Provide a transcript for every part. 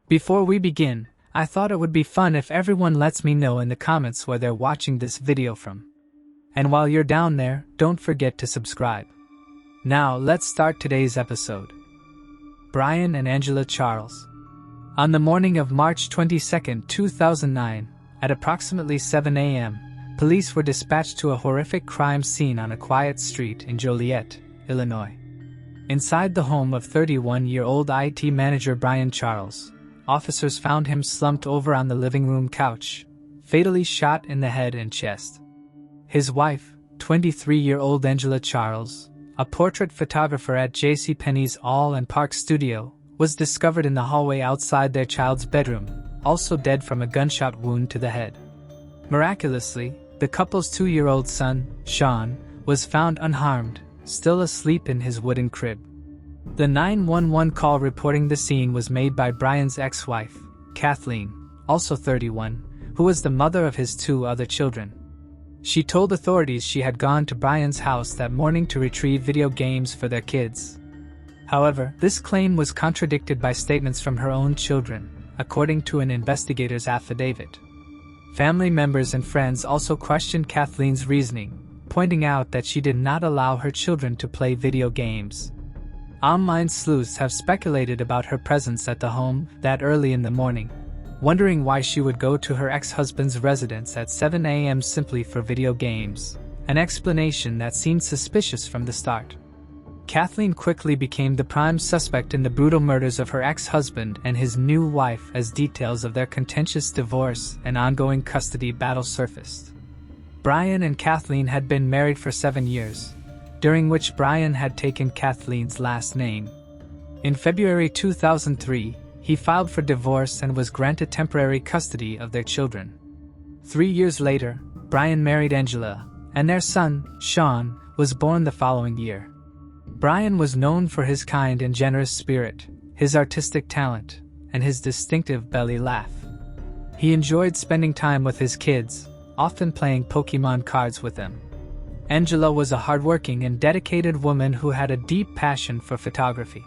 Before we begin, I thought it would be fun if everyone lets me know in the comments where they're watching this video from. And while you're down there, don't forget to subscribe. Now, let's start today's episode. Brian and Angela Charles. On the morning of March 22, 2009, at approximately 7 a.m., police were dispatched to a horrific crime scene on a quiet street in Joliet, Illinois. Inside the home of 31-year-old IT manager Brian Charles, officers found him slumped over on the living room couch, fatally shot in the head and chest. His wife, 23-year-old Angela Charles, a portrait photographer at JCPenney's All and Park studio, was discovered in the hallway outside their child's bedroom, also dead from a gunshot wound to the head. Miraculously, the couple's 2-year-old son, Sean, was found unharmed, still asleep in his wooden crib. The 911 call reporting the scene was made by Brian's ex-wife, Kathleen, also 31, who was the mother of his 2 other children. She told authorities she had gone to Brian's house that morning to retrieve video games for their kids. However, this claim was contradicted by statements from her own children, according to an investigator's affidavit. Family members and friends also questioned Kathleen's reasoning, pointing out that she did not allow her children to play video games. Online sleuths have speculated about her presence at the home that early in the morning, wondering why she would go to her ex-husband's residence at 7 a.m. simply for video games, an explanation that seemed suspicious from the start. Kathleen quickly became the prime suspect in the brutal murders of her ex-husband and his new wife as details of their contentious divorce and ongoing custody battle surfaced. Brian and Kathleen had been married for 7 years, during which Brian had taken Kathleen's last name. In February 2003, he filed for divorce and was granted temporary custody of their children. 3 years later, Brian married Angela, and their son, Sean, was born the following year. Brian was known for his kind and generous spirit, his artistic talent, and his distinctive belly laugh. He enjoyed spending time with his kids, often playing Pokemon cards with them. Angela was a hardworking and dedicated woman who had a deep passion for photography.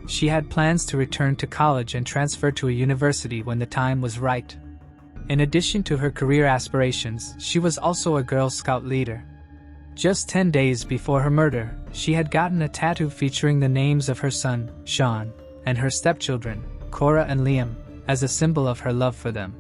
She had plans to return to college and transfer to a university when the time was right. In addition to her career aspirations, she was also a Girl Scout leader. Just 10 days before her murder, she had gotten a tattoo featuring the names of her son, Sean, and her stepchildren, Cora and Liam, as a symbol of her love for them.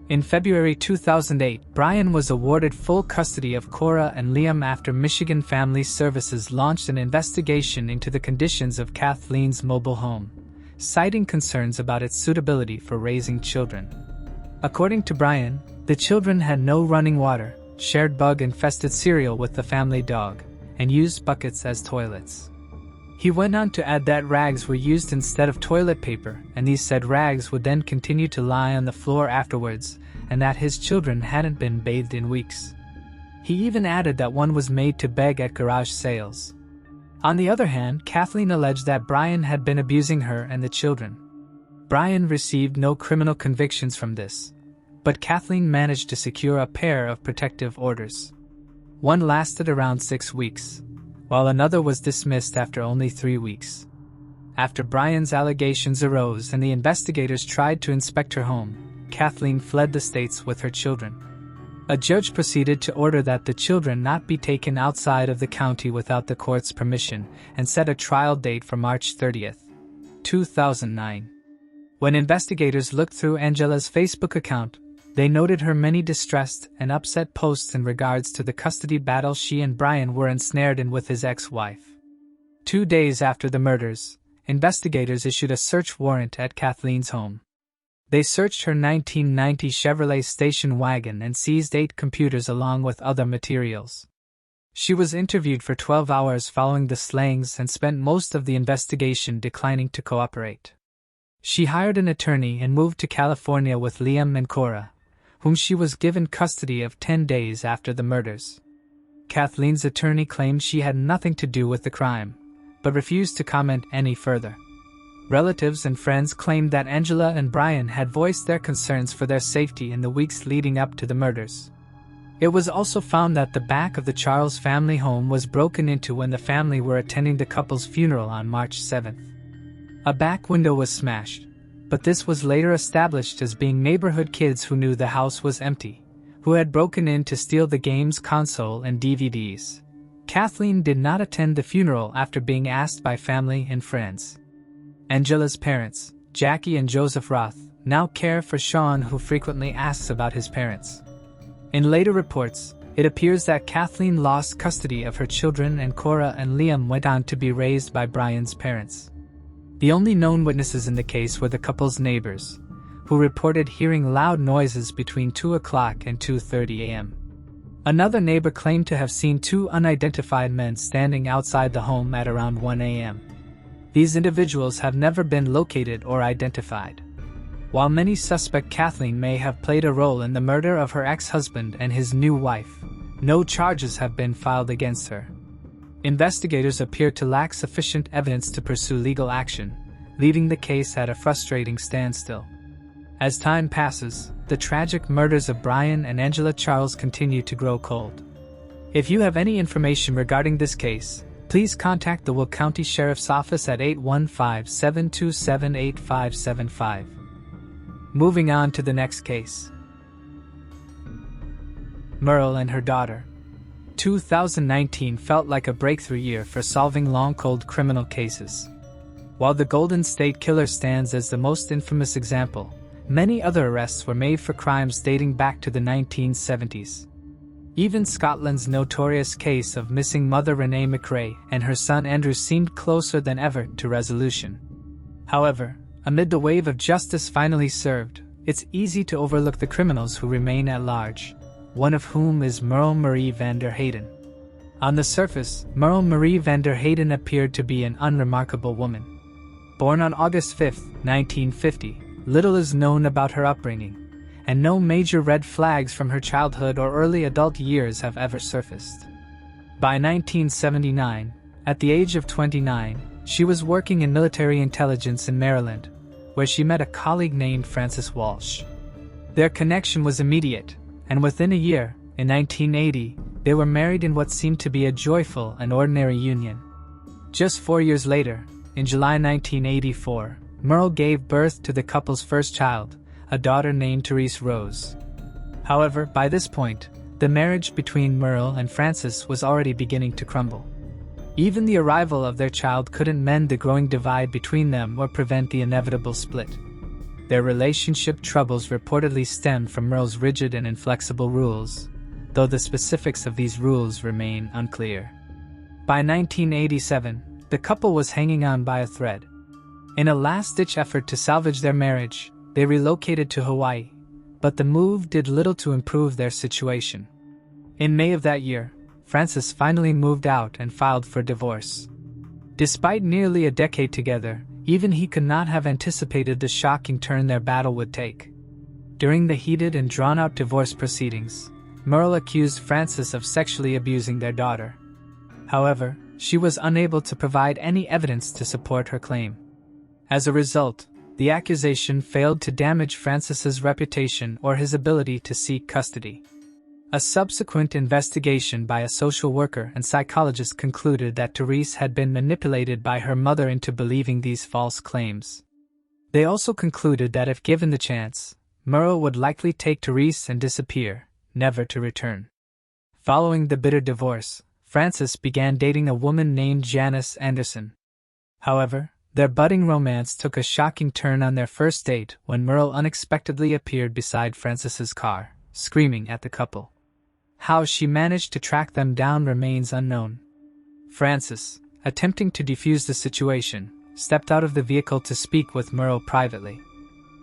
In February 2008, Brian was awarded full custody of Cora and Liam after Michigan Family Services launched an investigation into the conditions of Kathleen's mobile home, citing concerns about its suitability for raising children. According to Brian, the children had no running water, shared bug-infested cereal with the family dog, and used buckets as toilets. He went on to add that rags were used instead of toilet paper, and these said rags would then continue to lie on the floor afterwards, and that his children hadn't been bathed in weeks. He even added that one was made to beg at garage sales. On the other hand, Kathleen alleged that Brian had been abusing her and the children. Brian received no criminal convictions from this, but Kathleen managed to secure a pair of protective orders. One lasted around 6 weeks, while another was dismissed after only 3 weeks. After Brian's allegations arose and the investigators tried to inspect her home, Kathleen fled the States with her children. A judge proceeded to order that the children not be taken outside of the county without the court's permission and set a trial date for March 30, 2009. When investigators looked through Angela's Facebook account, they noted her many distressed and upset posts in regards to the custody battle she and Brian were ensnared in with his ex-wife. 2 days after the murders, investigators issued a search warrant at Kathleen's home. They searched her 1990 Chevrolet station wagon and seized 8 computers along with other materials. She was interviewed for 12 hours following the slayings and spent most of the investigation declining to cooperate. She hired an attorney and moved to California with Liam and Cora, whom she was given custody of 10 days after the murders. Kathleen's attorney claimed she had nothing to do with the crime, but refused to comment any further. Relatives and friends claimed that Angela and Brian had voiced their concerns for their safety in the weeks leading up to the murders. It was also found that the back of the Charles family home was broken into when the family were attending the couple's funeral on March 7th. A back window was smashed, but this was later established as being neighborhood kids who knew the house was empty, who had broken in to steal the game's console and DVDs. Kathleen did not attend the funeral after being asked by family and friends. Angela's parents, Jackie and Joseph Roth, now care for Sean, who frequently asks about his parents. In later reports, it appears that Kathleen lost custody of her children and Cora and Liam went on to be raised by Brian's parents. The only known witnesses in the case were the couple's neighbors, who reported hearing loud noises between 2 o'clock and 2:30 a.m. Another neighbor claimed to have seen two unidentified men standing outside the home at around 1 a.m. These individuals have never been located or identified. While many suspect Kathleen may have played a role in the murder of her ex-husband and his new wife, no charges have been filed against her. Investigators appear to lack sufficient evidence to pursue legal action, leaving the case at a frustrating standstill. As time passes, the tragic murders of Brian and Angela Charles continue to grow cold. If you have any information regarding this case, please contact the Will County Sheriff's Office at 815-727-8575. Moving on to the next case. Merle and her daughter. 2019 felt like a breakthrough year for solving long-cold criminal cases. While the Golden State Killer stands as the most infamous example, many other arrests were made for crimes dating back to the 1970s. Even Scotland's notorious case of missing mother Renee McRae and her son Andrew seemed closer than ever to resolution. However, amid the wave of justice finally served, it's easy to overlook the criminals who remain at large, one of whom is Merle Marie van der Hayden. On the surface, Merle Marie van der Hayden appeared to be an unremarkable woman. Born on August 5, 1950, little is known about her upbringing, and no major red flags from her childhood or early adult years have ever surfaced. By 1979, at the age of 29, she was working in military intelligence in Maryland, where she met a colleague named Francis Walsh. Their connection was immediate, and within a year, in 1980, they were married in what seemed to be a joyful and ordinary union. Just 4 years later, in July 1984, Merle gave birth to the couple's first child, a daughter named Therese Rose. However, by this point, the marriage between Merle and Francis was already beginning to crumble. Even the arrival of their child couldn't mend the growing divide between them or prevent the inevitable split. Their relationship troubles reportedly stemmed from Merle's rigid and inflexible rules, though the specifics of these rules remain unclear. By 1987, the couple was hanging on by a thread. In a last-ditch effort to salvage their marriage, they relocated to Hawaii, but the move did little to improve their situation. In May of that year, Francis finally moved out and filed for divorce. Despite nearly a decade together, even he could not have anticipated the shocking turn their battle would take. During the heated and drawn-out divorce proceedings, Merle accused Francis of sexually abusing their daughter. However, she was unable to provide any evidence to support her claim. As a result, the accusation failed to damage Francis's reputation or his ability to seek custody. A subsequent investigation by a social worker and psychologist concluded that Therese had been manipulated by her mother into believing these false claims. They also concluded that if given the chance, Merle would likely take Therese and disappear, never to return. Following the bitter divorce, Francis began dating a woman named Janice Anderson. However, their budding romance took a shocking turn on their first date when Merle unexpectedly appeared beside Francis's car, screaming at the couple. How she managed to track them down remains unknown. Francis, attempting to defuse the situation, stepped out of the vehicle to speak with Merle privately.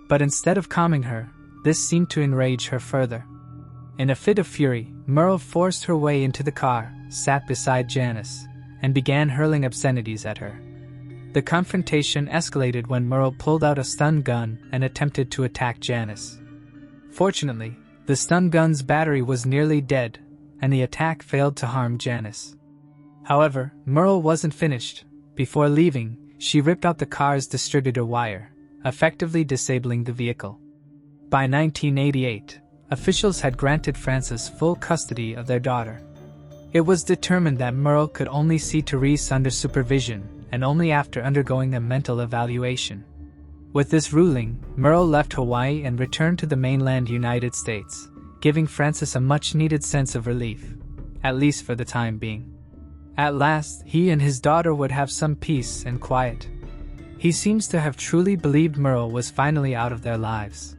But instead of calming her, this seemed to enrage her further. In a fit of fury, Merle forced her way into the car, sat beside Janice, and began hurling obscenities at her. The confrontation escalated when Merle pulled out a stun gun and attempted to attack Janice. Fortunately, the stun gun's battery was nearly dead, and the attack failed to harm Janice. However, Merle wasn't finished. Before leaving, she ripped out the car's distributor wire, effectively disabling the vehicle. By 1988, officials had granted Francis full custody of their daughter. It was determined that Merle could only see Therese under supervision, and only after undergoing a mental evaluation. With this ruling, Merle left Hawaii and returned to the mainland United States, giving Francis a much-needed sense of relief, at least for the time being. At last, he and his daughter would have some peace and quiet. He seems to have truly believed Merle was finally out of their lives.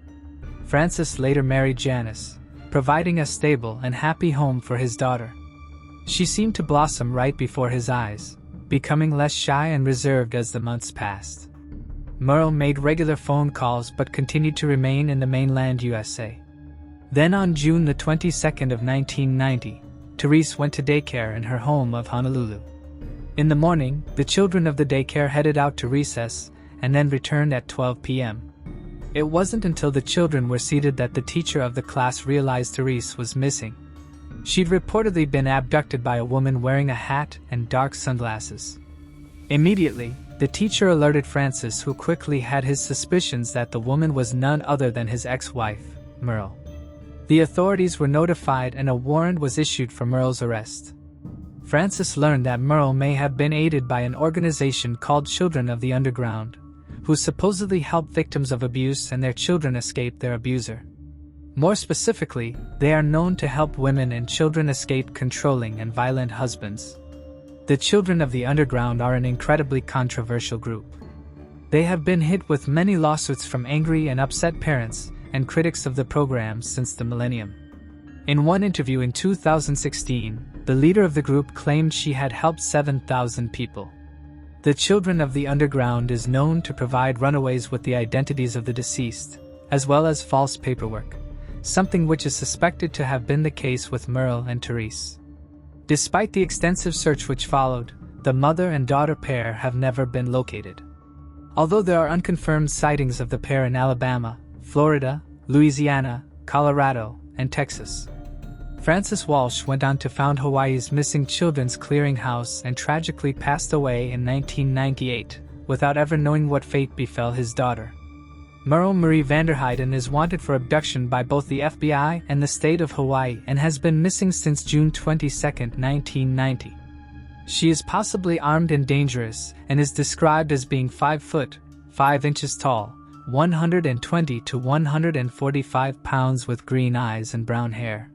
Francis later married Janice, providing a stable and happy home for his daughter. She seemed to blossom right before his eyes, becoming less shy and reserved as the months passed. Merle made regular phone calls but continued to remain in the mainland USA. Then on June the 22nd of 1990, Therese went to daycare in her home of Honolulu. In the morning, the children of the daycare headed out to recess and then returned at 12 p.m. It wasn't until the children were seated that the teacher of the class realized Therese was missing. She'd reportedly been abducted by a woman wearing a hat and dark sunglasses. Immediately, the teacher alerted Francis, who quickly had his suspicions that the woman was none other than his ex-wife, Merle. The authorities were notified and a warrant was issued for Merle's arrest. Francis learned that Merle may have been aided by an organization called Children of the Underground, who supposedly help victims of abuse and their children escape their abuser. More specifically, they are known to help women and children escape controlling and violent husbands. The Children of the Underground are an incredibly controversial group. They have been hit with many lawsuits from angry and upset parents and critics of the program since the millennium. In one interview in 2016, the leader of the group claimed she had helped 7,000 people. The Children of the Underground is known to provide runaways with the identities of the deceased, as well as false paperwork, something which is suspected to have been the case with Merle and Therese. Despite the extensive search which followed, the mother and daughter pair have never been located. Although there are unconfirmed sightings of the pair in Alabama, Florida, Louisiana, Colorado, and Texas. Francis Walsh went on to found Hawaii's Missing Children's Clearinghouse and tragically passed away in 1998, without ever knowing what fate befell his daughter. Merle Marie Vanderheiden is wanted for abduction by both the FBI and the state of Hawaii and has been missing since June 22, 1990. She is possibly armed and dangerous and is described as being 5 foot, 5 inches tall, 120 to 145 pounds with green eyes and brown hair.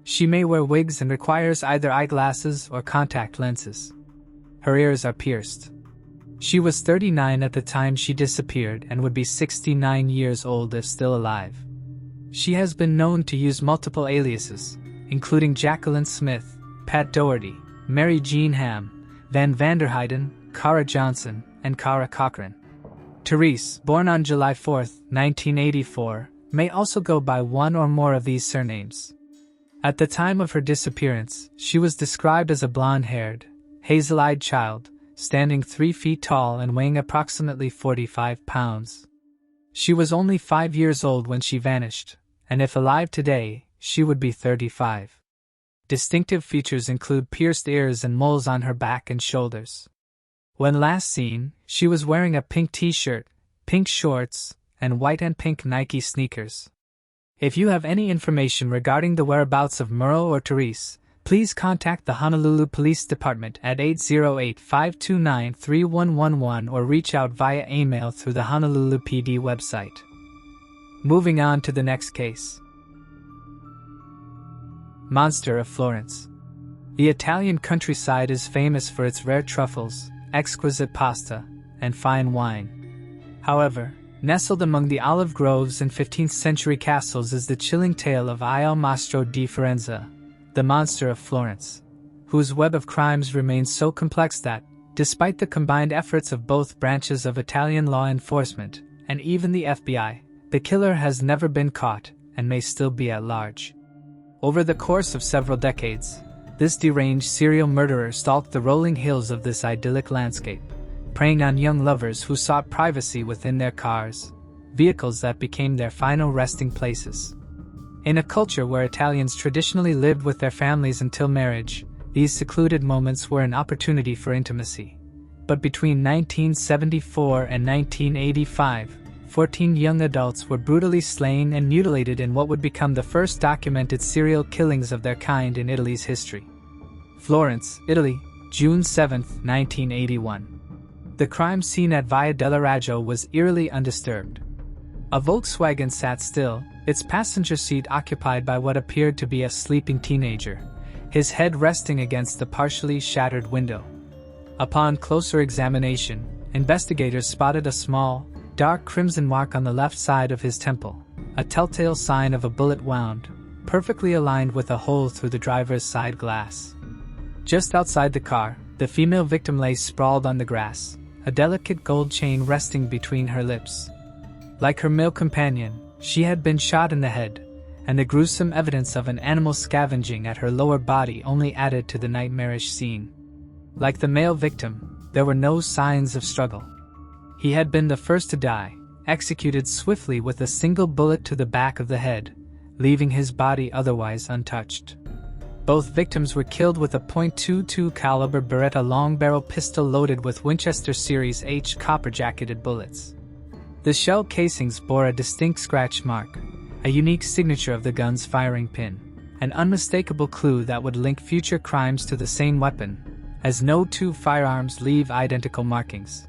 She may wear wigs and requires either eyeglasses or contact lenses. Her ears are pierced. She was 39 at the time she disappeared and would be 69 years old if still alive. She has been known to use multiple aliases, including Jacqueline Smith, Pat Doherty, Mary Jean Ham, Van Vanderheiden, Cara Johnson, and Cara Cochran. Therese, born on July 4, 1984, may also go by one or more of these surnames. At the time of her disappearance, she was described as a blonde-haired, hazel-eyed child, standing 3 feet tall and weighing approximately 45 pounds. She was only 5 years old when she vanished, and if alive today, she would be 35. Distinctive features include pierced ears and moles on her back and shoulders. When last seen, she was wearing a pink t-shirt, pink shorts, and white and pink Nike sneakers. If you have any information regarding the whereabouts of Merle or Therese, please contact the Honolulu Police Department at 808-529-3111 or reach out via email through the Honolulu PD website. Moving on to the next case. Monster of Florence. The Italian countryside is famous for its rare truffles, exquisite pasta, and fine wine. However, nestled among the olive groves and 15th-century castles is the chilling tale of Il Mostro di Firenze, the Monster of Florence, whose web of crimes remains so complex that, despite the combined efforts of both branches of Italian law enforcement, and even the FBI, the killer has never been caught and may still be at large. Over the course of several decades, this deranged serial murderer stalked the rolling hills of this idyllic landscape, preying on young lovers who sought privacy within their cars, vehicles that became their final resting places. In a culture where Italians traditionally lived with their families until marriage, these secluded moments were an opportunity for intimacy. But between 1974 and 1985, 14 young adults were brutally slain and mutilated in what would become the first documented serial killings of their kind in Italy's history. Florence, Italy, June 7, 1981. The crime scene at Via della Raggio was eerily undisturbed. A Volkswagen sat still, its passenger seat occupied by what appeared to be a sleeping teenager, his head resting against the partially shattered window. Upon closer examination, investigators spotted a small, dark crimson mark on the left side of his temple, a telltale sign of a bullet wound, perfectly aligned with a hole through the driver's side glass. Just outside the car, the female victim lay sprawled on the grass, a delicate gold chain resting between her lips. Like her male companion, she had been shot in the head, and the gruesome evidence of an animal scavenging at her lower body only added to the nightmarish scene. Like the male victim, there were no signs of struggle. He had been the first to die, executed swiftly with a single bullet to the back of the head, leaving his body otherwise untouched. Both victims were killed with a .22 caliber Beretta long-barrel pistol loaded with Winchester Series H copper-jacketed bullets. The shell casings bore a distinct scratch mark, a unique signature of the gun's firing pin, an unmistakable clue that would link future crimes to the same weapon, as no two firearms leave identical markings.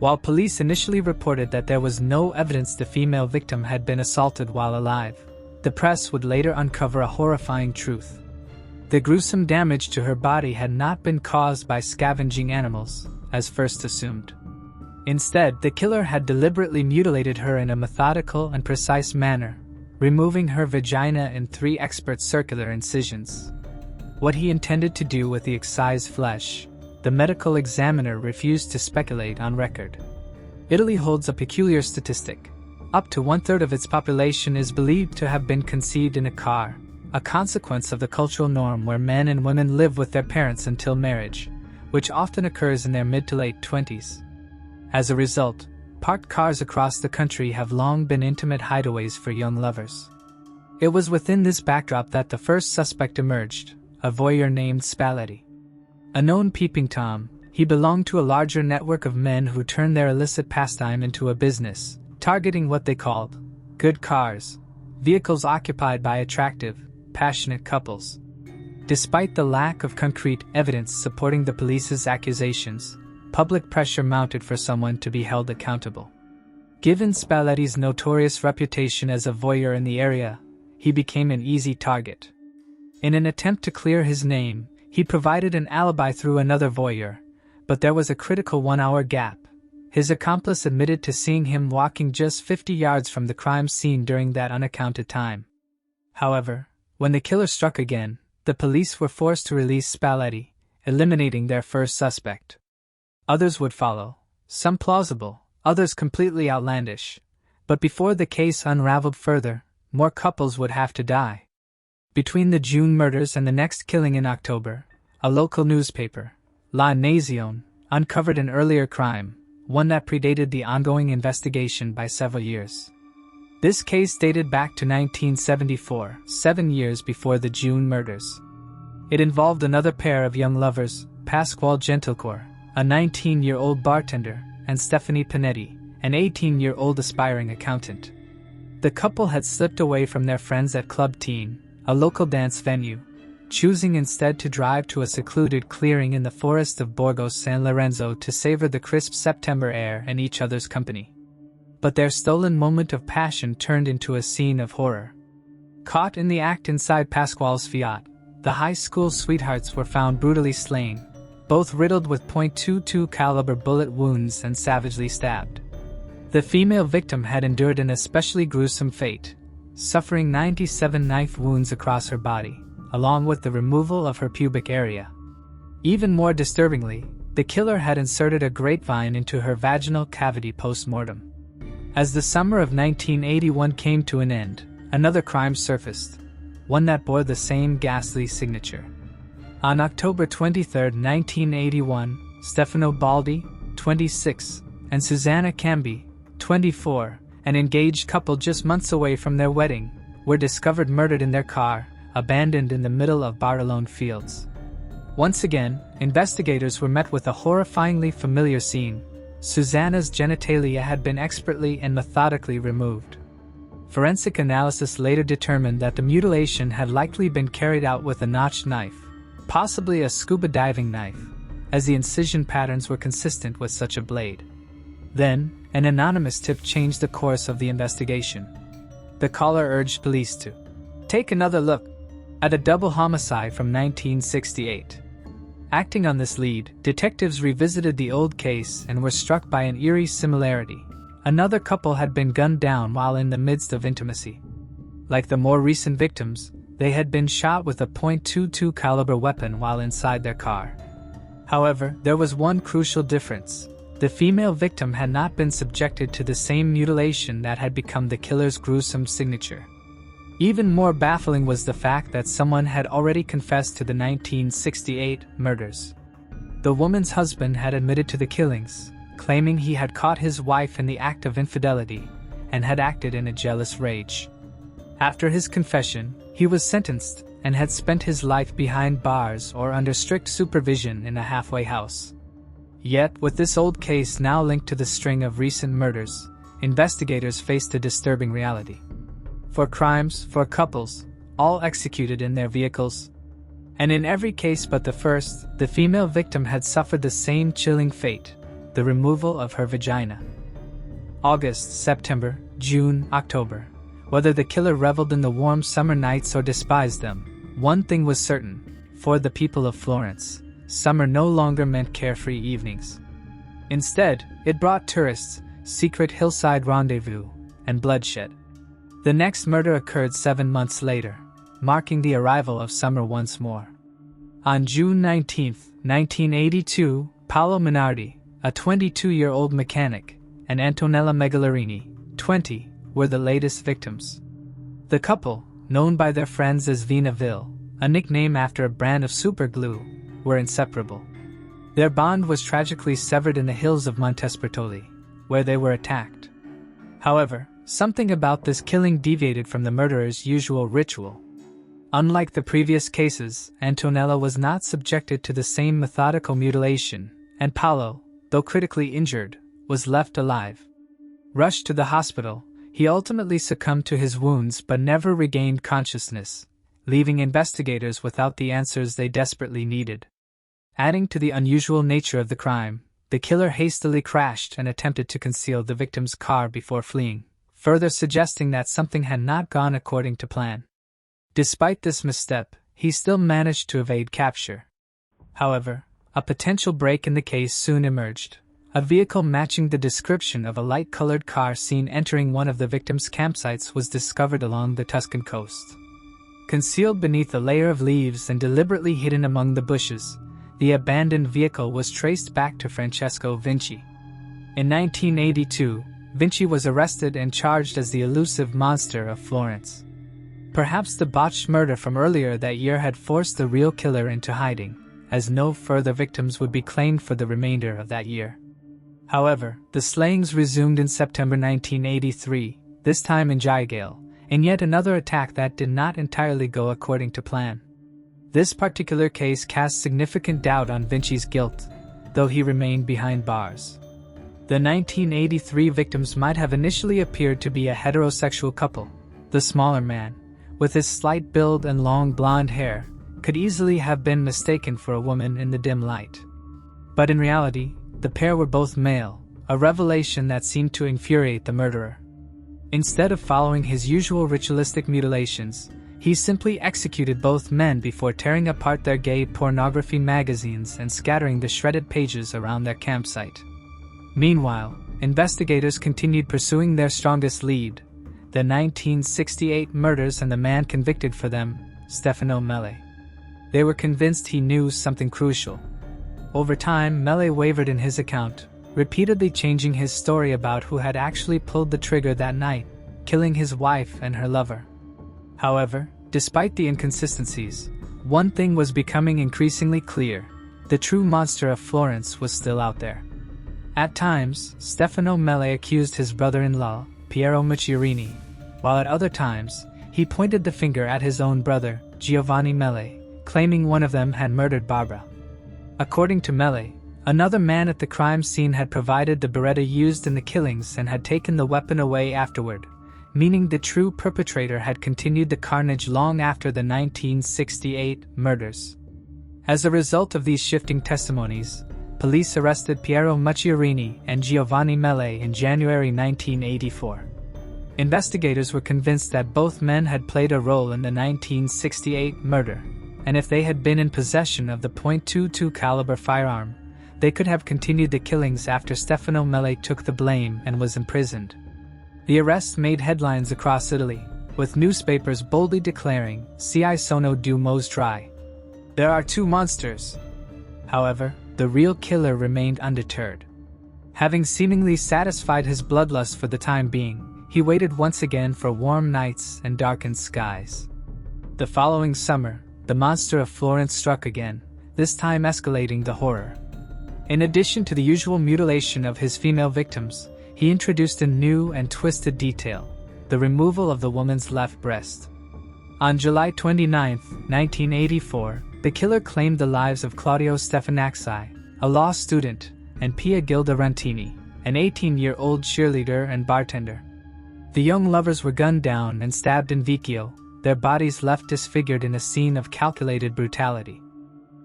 While police initially reported that there was no evidence the female victim had been assaulted while alive, the press would later uncover a horrifying truth. The gruesome damage to her body had not been caused by scavenging animals, as first assumed. Instead, the killer had deliberately mutilated her in a methodical and precise manner, removing her vagina in 3 expert circular incisions. What he intended to do with the excised flesh, the medical examiner refused to speculate on record. Italy holds a peculiar statistic. Up to 1/3 of its population is believed to have been conceived in a car, a consequence of the cultural norm where men and women live with their parents until marriage, which often occurs in their mid to late 20s. As a result, parked cars across the country have long been intimate hideaways for young lovers. It was within this backdrop that the first suspect emerged, a voyeur named Spalletti. A known peeping Tom, he belonged to a larger network of men who turned their illicit pastime into a business, targeting what they called good cars, vehicles occupied by attractive, passionate couples. Despite the lack of concrete evidence supporting the police's accusations, public pressure mounted for someone to be held accountable. Given Spalletti's notorious reputation as a voyeur in the area, he became an easy target. In an attempt to clear his name, he provided an alibi through another voyeur, but there was a critical 1-hour gap. His accomplice admitted to seeing him walking just 50 yards from the crime scene during that unaccounted time. However, when the killer struck again, the police were forced to release Spalletti, eliminating their first suspect. Others would follow, some plausible, others completely outlandish. But before the case unraveled further, more couples would have to die. Between the June murders and the next killing in October, a local newspaper, La Nazione, uncovered an earlier crime, one that predated the ongoing investigation by several years. This case dated back to 1974, 7 years before the June murders. It involved another pair of young lovers, Pasquale Gentilecore, a 19-year-old bartender, and Stephanie Panetti, an 18-year-old aspiring accountant. The couple had slipped away from their friends at Club Teen, a local dance venue, choosing instead to drive to a secluded clearing in the forest of Borgo San Lorenzo to savor the crisp September air and each other's company. But their stolen moment of passion turned into a scene of horror. Caught in the act inside Pasquale's Fiat, the high school sweethearts were found brutally slain, both riddled with .22 caliber bullet wounds and savagely stabbed. The female victim had endured an especially gruesome fate, suffering 97 knife wounds across her body, along with the removal of her pubic area. Even more disturbingly, the killer had inserted a grapevine into her vaginal cavity post-mortem. As the summer of 1981 came to an end, another crime surfaced, one that bore the same ghastly signature. On October 23, 1981, Stefano Baldi, 26, and Susanna Cambi, 24, an engaged couple just months away from their wedding, were discovered murdered in their car, abandoned in the middle of Bartolone Fields. Once again, investigators were met with a horrifyingly familiar scene. Susanna's genitalia had been expertly and methodically removed. Forensic analysis later determined that the mutilation had likely been carried out with a notched knife, possibly a scuba diving knife, as the incision patterns were consistent with such a blade. Then, an anonymous tip changed the course of the investigation. The caller urged police to take another look at a double homicide from 1968. Acting on this lead, detectives revisited the old case and were struck by an eerie similarity. Another couple had been gunned down while in the midst of intimacy. Like the more recent victims, they had been shot with a .22 caliber weapon while inside their car. However, there was one crucial difference. The female victim had not been subjected to the same mutilation that had become the killer's gruesome signature. Even more baffling was the fact that someone had already confessed to the 1968 murders. The woman's husband had admitted to the killings, claiming he had caught his wife in the act of infidelity and had acted in a jealous rage. After his confession, he was sentenced and had spent his life behind bars or under strict supervision in a halfway house. Yet, with this old case now linked to the string of recent murders, investigators faced a disturbing reality. 4 crimes, 4 couples, all executed in their vehicles. And in every case but the first, the female victim had suffered the same chilling fate, the removal of her vagina. August, September, June, October. Whether the killer reveled in the warm summer nights or despised them, one thing was certain: for the people of Florence, summer no longer meant carefree evenings. Instead, it brought tourists, secret hillside rendezvous, and bloodshed. The next murder occurred 7 months later, marking the arrival of summer once more. On June 19, 1982, Paolo Minardi, a 22-year-old mechanic, and Antonella Megalarini, 20, were the latest victims. The couple, known by their friends as Vinaville, a nickname after a brand of superglue, were inseparable. Their bond was tragically severed in the hills of Montespertoli, where they were attacked. However, something about this killing deviated from the murderer's usual ritual. Unlike the previous cases, Antonella was not subjected to the same methodical mutilation, and Paolo, though critically injured, was left alive. Rushed to the hospital, he ultimately succumbed to his wounds but never regained consciousness, leaving investigators without the answers they desperately needed. Adding to the unusual nature of the crime, the killer hastily crashed and attempted to conceal the victim's car before fleeing, further suggesting that something had not gone according to plan. Despite this misstep, he still managed to evade capture. However, a potential break in the case soon emerged. A vehicle matching the description of a light-colored car seen entering one of the victim's campsites was discovered along the Tuscan coast. Concealed beneath a layer of leaves and deliberately hidden among the bushes, the abandoned vehicle was traced back to Francesco Vinci. In 1982, Vinci was arrested and charged as the elusive monster of Florence. Perhaps the botched murder from earlier that year had forced the real killer into hiding, as no further victims would be claimed for the remainder of that year. However, the slayings resumed in September 1983, this time in Jaigale, in yet another attack that did not entirely go according to plan. This particular case cast significant doubt on Vinci's guilt, though he remained behind bars. The 1983 victims might have initially appeared to be a heterosexual couple. The smaller man, with his slight build and long blonde hair, could easily have been mistaken for a woman in the dim light. But in reality, the pair were both male, a revelation that seemed to infuriate the murderer. Instead of following his usual ritualistic mutilations, he simply executed both men before tearing apart their gay pornography magazines and scattering the shredded pages around their campsite. Meanwhile, investigators continued pursuing their strongest lead, the 1968 murders and the man convicted for them, Stefano Mele. They were convinced he knew something crucial. Over time, Mele wavered in his account, repeatedly changing his story about who had actually pulled the trigger that night, killing his wife and her lover. However, despite the inconsistencies, one thing was becoming increasingly clear: the true monster of Florence was still out there. At times, Stefano Mele accused his brother-in-law, Piero Macchiarini, while at other times, he pointed the finger at his own brother, Giovanni Mele, claiming one of them had murdered Barbara. According to Mele, another man at the crime scene had provided the Beretta used in the killings and had taken the weapon away afterward, meaning the true perpetrator had continued the carnage long after the 1968 murders. As a result of these shifting testimonies, police arrested Piero Mucciarini and Giovanni Mele in January 1984. Investigators were convinced that both men had played a role in the 1968 murder, and if they had been in possession of the .22 caliber firearm, they could have continued the killings after Stefano Mele took the blame and was imprisoned. The arrest made headlines across Italy, with newspapers boldly declaring, "Ci sono due mostri." There are two monsters. However, the real killer remained undeterred. Having seemingly satisfied his bloodlust for the time being, he waited once again for warm nights and darkened skies. The following summer, the monster of Florence struck again, this time escalating the horror. In addition to the usual mutilation of his female victims, he introduced a new and twisted detail: the removal of the woman's left breast. On July 29, 1984, the killer claimed the lives of Claudio Stefanacci, a law student, and Pia Gilda Rantini, an 18-year-old cheerleader and bartender. The young lovers were gunned down and stabbed in Vicchio, their bodies left disfigured in a scene of calculated brutality.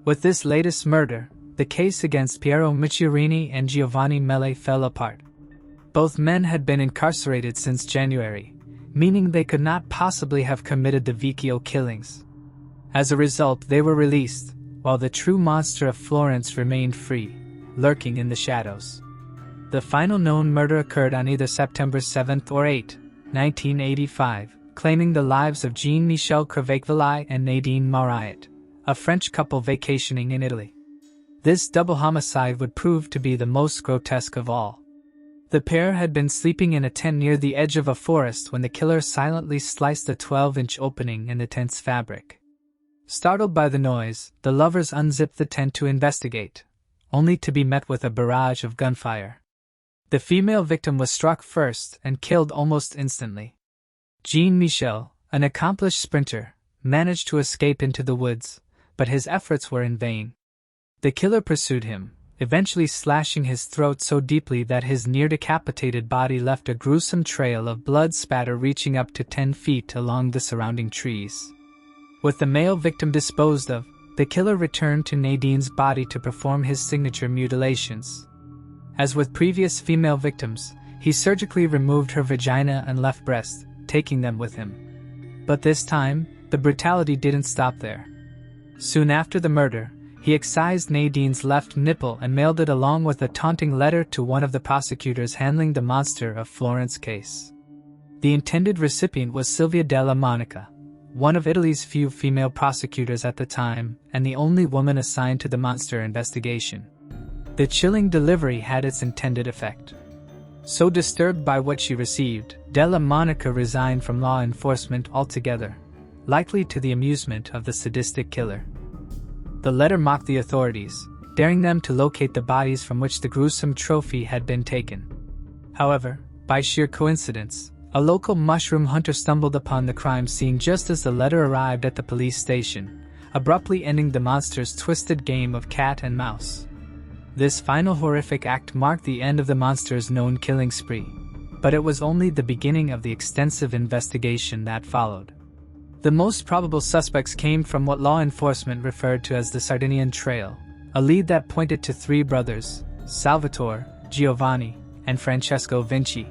With this latest murder, the case against Piero Mucciarini and Giovanni Mele fell apart. Both men had been incarcerated since January, meaning they could not possibly have committed the Vicchio killings. As a result, they were released, while the true monster of Florence remained free, lurking in the shadows. The final known murder occurred on either September 7 or 8, 1985, claiming the lives of Jean-Michel Crevecoeur and Nadine Mauriat, a French couple vacationing in Italy. This double homicide would prove to be the most grotesque of all. The pair had been sleeping in a tent near the edge of a forest when the killer silently sliced a 12-inch opening in the tent's fabric. Startled by the noise, the lovers unzipped the tent to investigate, only to be met with a barrage of gunfire. The female victim was struck first and killed almost instantly. Jean-Michel, an accomplished sprinter, managed to escape into the woods, but his efforts were in vain. The killer pursued him, eventually slashing his throat so deeply that his near-decapitated body left a gruesome trail of blood spatter reaching up to 10 feet along the surrounding trees. With the male victim disposed of, the killer returned to Nadine's body to perform his signature mutilations. As with previous female victims, he surgically removed her vagina and left breast, taking them with him. But this time, the brutality didn't stop there. Soon after the murder, he excised Nadine's left nipple and mailed it along with a taunting letter to one of the prosecutors handling the Monster of Florence case. The intended recipient was Silvia Della Monica, one of Italy's few female prosecutors at the time and the only woman assigned to the monster investigation. The chilling delivery had its intended effect. So disturbed by what she received, Della Monica resigned from law enforcement altogether, likely to the amusement of the sadistic killer. The letter mocked the authorities, daring them to locate the bodies from which the gruesome trophy had been taken. However, by sheer coincidence, a local mushroom hunter stumbled upon the crime scene just as the letter arrived at the police station, abruptly ending the monster's twisted game of cat and mouse. This final horrific act marked the end of the monster's known killing spree, but it was only the beginning of the extensive investigation that followed. The most probable suspects came from what law enforcement referred to as the Sardinian Trail, a lead that pointed to three brothers, Salvatore, Giovanni, and Francesco Vinci.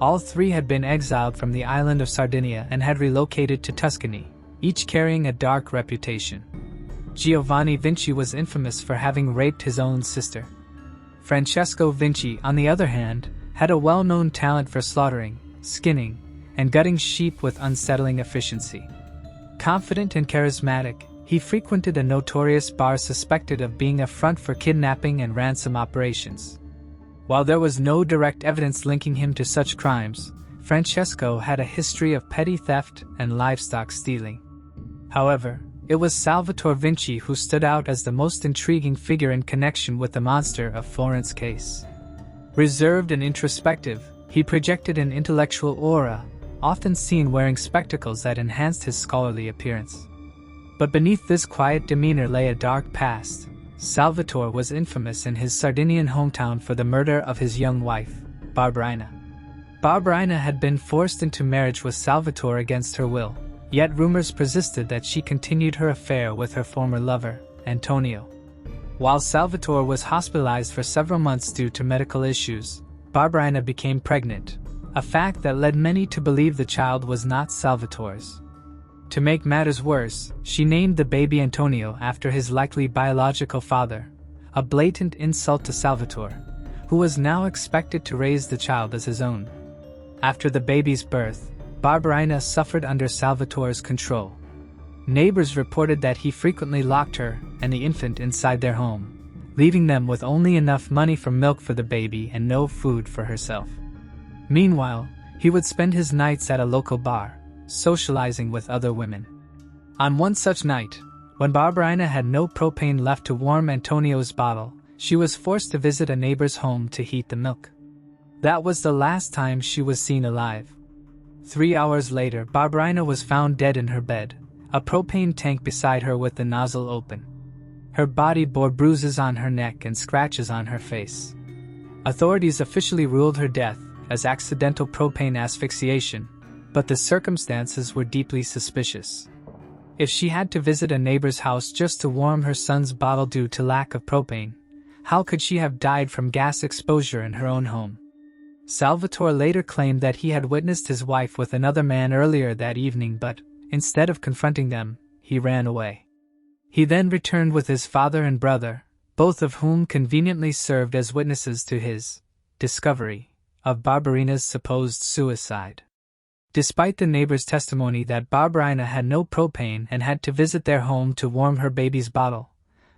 All three had been exiled from the island of Sardinia and had relocated to Tuscany, each carrying a dark reputation. Giovanni Vinci was infamous for having raped his own sister. Francesco Vinci, on the other hand, had a well-known talent for slaughtering, skinning, and gutting sheep with unsettling efficiency. Confident and charismatic, he frequented a notorious bar suspected of being a front for kidnapping and ransom operations. While there was no direct evidence linking him to such crimes, Francesco had a history of petty theft and livestock stealing. However, it was Salvatore Vinci who stood out as the most intriguing figure in connection with the Monster of Florence case. Reserved and introspective, he projected an intellectual aura, often seen wearing spectacles that enhanced his scholarly appearance. But beneath this quiet demeanor lay a dark past. Salvatore was infamous in his Sardinian hometown for the murder of his young wife, Barbarina. Barbarina had been forced into marriage with Salvatore against her will, yet rumors persisted that she continued her affair with her former lover, Antonio. While Salvatore was hospitalized for several months due to medical issues, Barbarina became pregnant, a fact that led many to believe the child was not Salvatore's. To make matters worse, she named the baby Antonio after his likely biological father, a blatant insult to Salvatore, who was now expected to raise the child as his own. After the baby's birth, Barbarina suffered under Salvatore's control. Neighbors reported that he frequently locked her and the infant inside their home, leaving them with only enough money for milk for the baby and no food for herself. Meanwhile, he would spend his nights at a local bar, socializing with other women. On one such night, when Barbarina had no propane left to warm Antonio's bottle, she was forced to visit a neighbor's home to heat the milk. That was the last time she was seen alive. 3 hours later, Barbarina was found dead in her bed, a propane tank beside her with the nozzle open. Her body bore bruises on her neck and scratches on her face. Authorities officially ruled her death as accidental propane asphyxiation, but the circumstances were deeply suspicious. If she had to visit a neighbor's house just to warm her son's bottle due to lack of propane, how could she have died from gas exposure in her own home? Salvatore later claimed that he had witnessed his wife with another man earlier that evening, but, instead of confronting them, he ran away. He then returned with his father and brother, both of whom conveniently served as witnesses to his discovery of Barbarina's supposed suicide. Despite the neighbor's testimony that Barbarina had no propane and had to visit their home to warm her baby's bottle,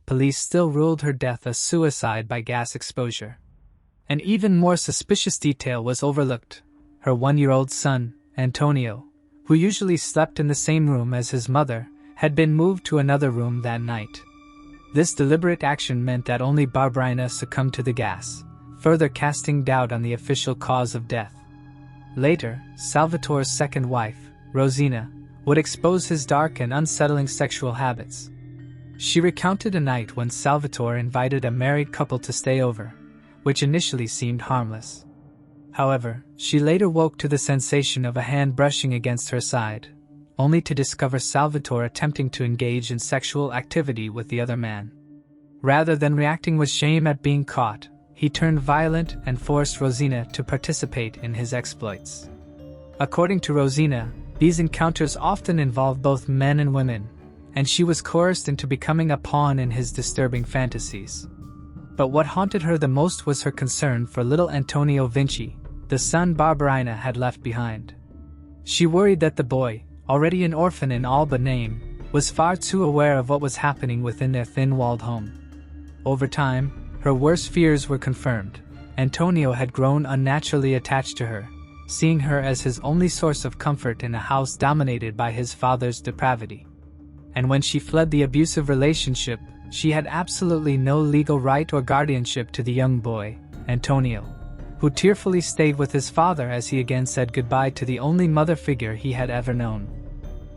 police still ruled her death a suicide by gas exposure. An even more suspicious detail was overlooked. Her 1-year-old son, Antonio, who usually slept in the same room as his mother, had been moved to another room that night. This deliberate action meant that only Barbarina succumbed to the gas, further casting doubt on the official cause of death. Later, Salvatore's second wife, Rosina, would expose his dark and unsettling sexual habits. She recounted a night when Salvatore invited a married couple to stay over, which initially seemed harmless. However, she later woke to the sensation of a hand brushing against her side, only to discover Salvatore attempting to engage in sexual activity with the other man. Rather than reacting with shame at being caught, he turned violent and forced Rosina to participate in his exploits. According to Rosina, these encounters often involved both men and women, and she was coerced into becoming a pawn in his disturbing fantasies. But what haunted her the most was her concern for little Antonio Vinci, the son Barbarina had left behind. She worried that the boy, already an orphan in all but name, was far too aware of what was happening within their thin-walled home. Over time, her worst fears were confirmed. Antonio had grown unnaturally attached to her, seeing her as his only source of comfort in a house dominated by his father's depravity. And when she fled the abusive relationship, she had absolutely no legal right or guardianship to the young boy, Antonio, who tearfully stayed with his father as he again said goodbye to the only mother figure he had ever known.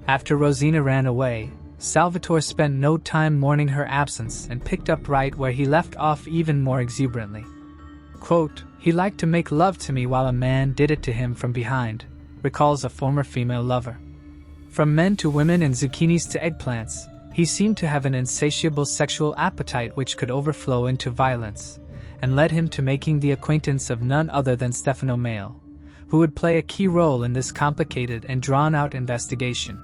After Rosina ran away, Salvatore spent no time mourning her absence and picked up right where he left off even more exuberantly. Quote, "He liked to make love to me while a man did it to him from behind," recalls a former female lover. From men to women and zucchinis to eggplants, he seemed to have an insatiable sexual appetite which could overflow into violence, and led him to making the acquaintance of none other than Stefano Mael, who would play a key role in this complicated and drawn-out investigation.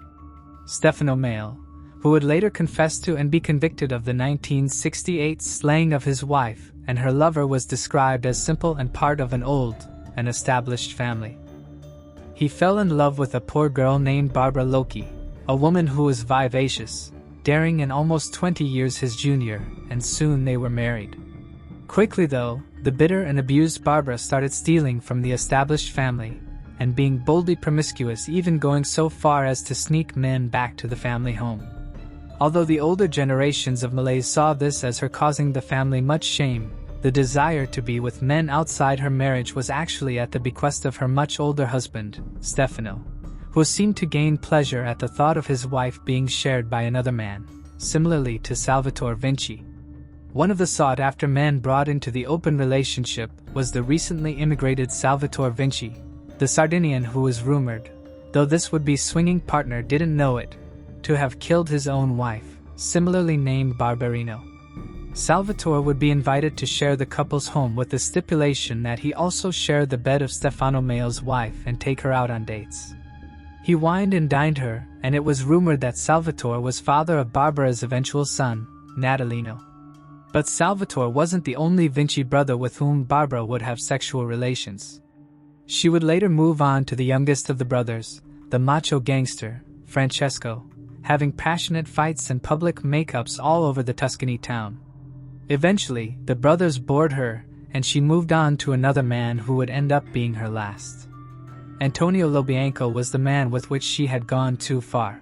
Stefano Mael, who would later confess to and be convicted of the 1968 slaying of his wife and her lover, was described as simple and part of an old and established family. He fell in love with a poor girl named Barbara Loki, a woman who was vivacious, daring and almost 20 years his junior, and soon they were married. Quickly though, the bitter and abused Barbara started stealing from the established family, and being boldly promiscuous, even going so far as to sneak men back to the family home. Although the older generations of Malays saw this as her causing the family much shame, the desire to be with men outside her marriage was actually at the bequest of her much older husband, Stefano, who seemed to gain pleasure at the thought of his wife being shared by another man, similarly to Salvatore Vinci. One of the sought-after men brought into the open relationship was the recently immigrated Salvatore Vinci, the Sardinian who was rumored, though this would-be swinging partner didn't know it, to have killed his own wife, similarly named Barbarino. Salvatore would be invited to share the couple's home with the stipulation that he also share the bed of Stefano Male's wife and take her out on dates. He wined and dined her, and it was rumored that Salvatore was father of Barbara's eventual son, Natalino. But Salvatore wasn't the only Vinci brother with whom Barbara would have sexual relations. She would later move on to the youngest of the brothers, the macho gangster, Francesco, having passionate fights and public makeups all over the Tuscany town. Eventually, the brothers bored her, and she moved on to another man who would end up being her last. Antonio Lobianco was the man with which she had gone too far.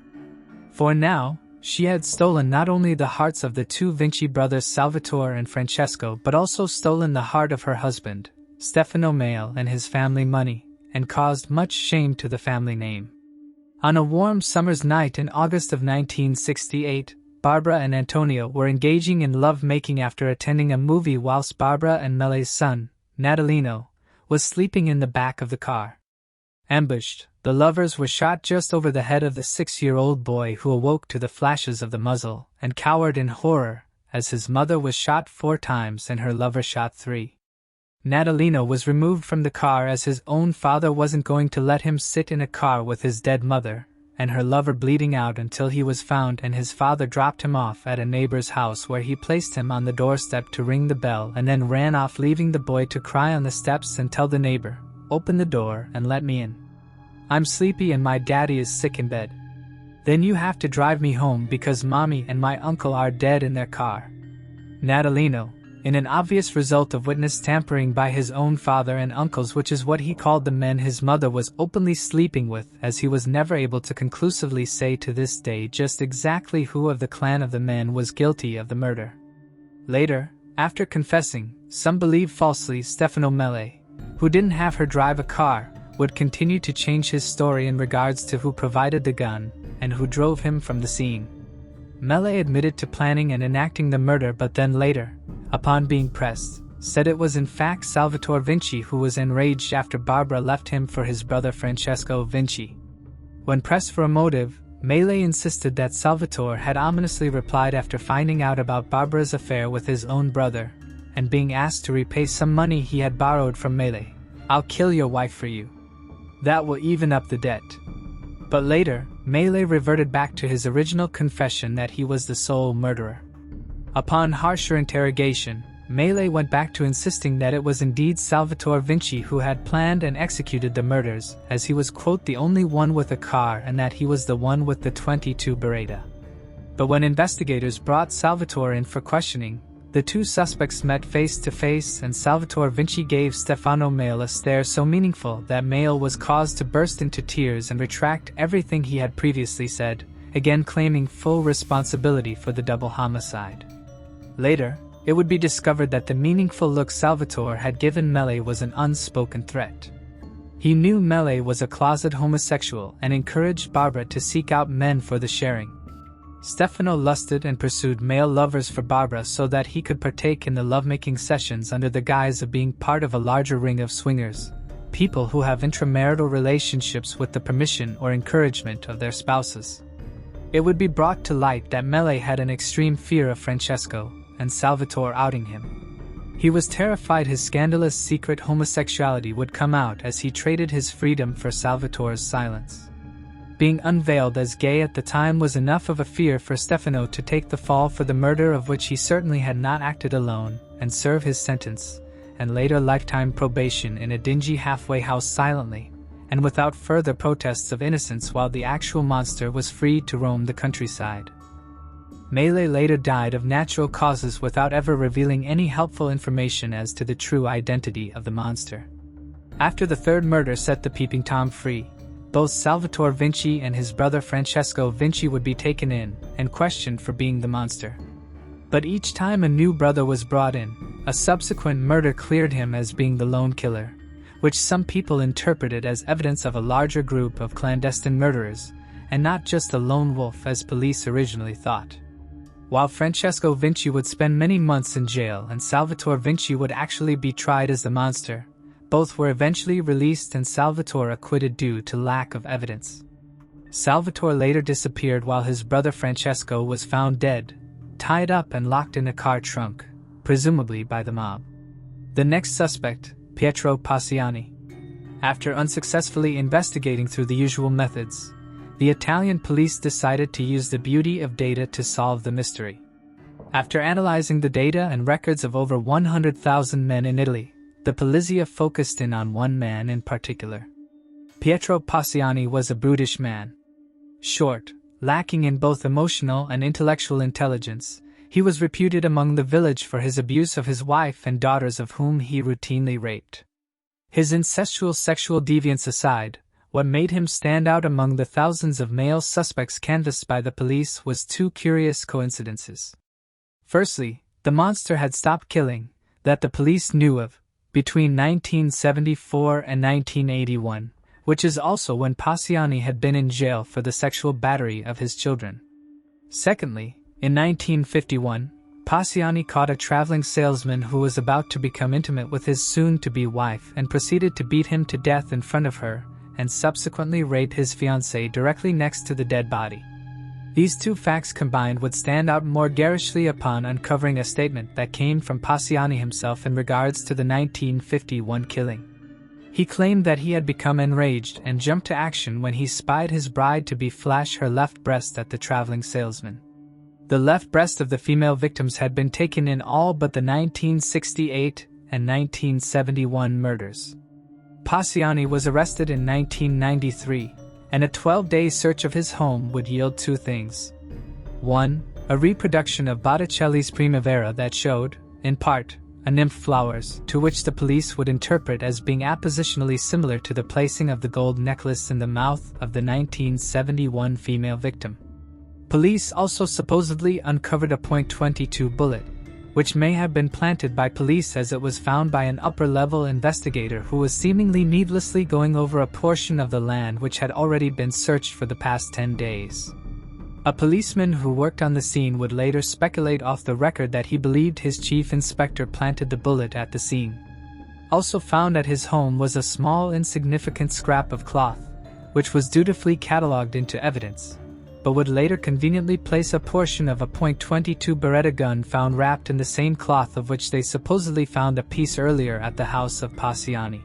For now, she had stolen not only the hearts of the two Vinci brothers Salvatore and Francesco but also stolen the heart of her husband, Stefano Male, and his family money, and caused much shame to the family name. On a warm summer's night in August of 1968, Barbara and Antonio were engaging in love-making after attending a movie whilst Barbara and Mele's son, Natalino, was sleeping in the back of the car. Ambushed, the lovers were shot just over the head of the 6-year-old boy, who awoke to the flashes of the muzzle and cowered in horror as his mother was shot 4 times and her lover shot 3. Natalino was removed from the car as his own father wasn't going to let him sit in a car with his dead mother and her lover bleeding out until he was found, and his father dropped him off at a neighbor's house where he placed him on the doorstep to ring the bell and then ran off, leaving the boy to cry on the steps and tell the neighbor, "Open the door and let me in. I'm sleepy and my daddy is sick in bed. Then you have to drive me home because mommy and my uncle are dead in their car." Natalino, in an obvious result of witness tampering by his own father and uncles, which is what he called the men his mother was openly sleeping with, as he was never able to conclusively say to this day just exactly who of the clan of the men was guilty of the murder. Later, after confessing, some believe falsely, Stefano Mele, who didn't have her drive a car, would continue to change his story in regards to who provided the gun and who drove him from the scene. Mele admitted to planning and enacting the murder, but then later, upon being pressed, said it was in fact Salvatore Vinci who was enraged after Barbara left him for his brother Francesco Vinci. When pressed for a motive, Mele insisted that Salvatore had ominously replied after finding out about Barbara's affair with his own brother, and being asked to repay some money he had borrowed from Mele, "I'll kill your wife for you. That will even up the debt." But later, Mele reverted back to his original confession that he was the sole murderer. Upon harsher interrogation, Mele went back to insisting that it was indeed Salvatore Vinci who had planned and executed the murders, as he was, quote, "the only one with a car and that he was the one with the 22 Beretta." But when investigators brought Salvatore in for questioning, the two suspects met face to face, and Salvatore Vinci gave Stefano Male a stare so meaningful that Male was caused to burst into tears and retract everything he had previously said, again claiming full responsibility for the double homicide. Later, it would be discovered that the meaningful look Salvatore had given Mele was an unspoken threat. He knew Mele was a closet homosexual and encouraged Barbara to seek out men for the sharing. Stefano lusted and pursued male lovers for Barbara so that he could partake in the lovemaking sessions under the guise of being part of a larger ring of swingers, people who have intramarital relationships with the permission or encouragement of their spouses. It would be brought to light that Mele had an extreme fear of Francesco and Salvatore outing him. He was terrified his scandalous secret homosexuality would come out as he traded his freedom for Salvatore's silence. Being unveiled as gay at the time was enough of a fear for Stefano to take the fall for the murder of which he certainly had not acted alone, and serve his sentence, and later lifetime probation in a dingy halfway house silently, and without further protests of innocence, while the actual monster was free to roam the countryside. Mele later died of natural causes without ever revealing any helpful information as to the true identity of the monster. After the third murder set the peeping Tom free, both Salvatore Vinci and his brother Francesco Vinci would be taken in and questioned for being the monster. But each time a new brother was brought in, a subsequent murder cleared him as being the lone killer, which some people interpreted as evidence of a larger group of clandestine murderers, and not just a lone wolf as police originally thought. While Francesco Vinci would spend many months in jail and Salvatore Vinci would actually be tried as the monster, both were eventually released and Salvatore acquitted due to lack of evidence. Salvatore later disappeared while his brother Francesco was found dead, tied up and locked in a car trunk, presumably by the mob. The next suspect, Pietro Passiani. After unsuccessfully investigating through the usual methods, the Italian police decided to use the beauty of data to solve the mystery. After analyzing the data and records of over 100,000 men in Italy, the Polizia focused in on one man in particular. Pietro Passiani was a brutish man. Short, lacking in both emotional and intellectual intelligence, he was reputed among the village for his abuse of his wife and daughters, of whom he routinely raped. His incestual sexual deviance aside, what made him stand out among the thousands of male suspects canvassed by the police was two curious coincidences. Firstly, the monster had stopped killing, that the police knew of, between 1974 and 1981, which is also when Passiani had been in jail for the sexual battery of his children. Secondly, in 1951, Passiani caught a traveling salesman who was about to become intimate with his soon-to-be wife and proceeded to beat him to death in front of her, and subsequently rape his fiancée directly next to the dead body. These two facts combined would stand out more garishly upon uncovering a statement that came from Passiani himself in regards to the 1951 killing. He claimed that he had become enraged and jumped to action when he spied his bride-to-be flash her left breast at the traveling salesman. The left breast of the female victims had been taken in all but the 1968 and 1971 murders. Passiani was arrested in 1993, and a 12-day search of his home would yield two things. 1. A reproduction of Botticelli's Primavera that showed, in part, a nymph flowers, to which the police would interpret as being appositionally similar to the placing of the gold necklace in the mouth of the 1971 female victim. Police also supposedly uncovered a .22 bullet, which may have been planted by police as it was found by an upper-level investigator who was seemingly needlessly going over a portion of the land which had already been searched for the past 10 days. A policeman who worked on the scene would later speculate off the record that he believed his chief inspector planted the bullet at the scene. Also found at his home was a small insignificant scrap of cloth, which was dutifully catalogued into evidence, but would later conveniently place a portion of a .22 Beretta gun found wrapped in the same cloth of which they supposedly found a piece earlier at the house of Passiani.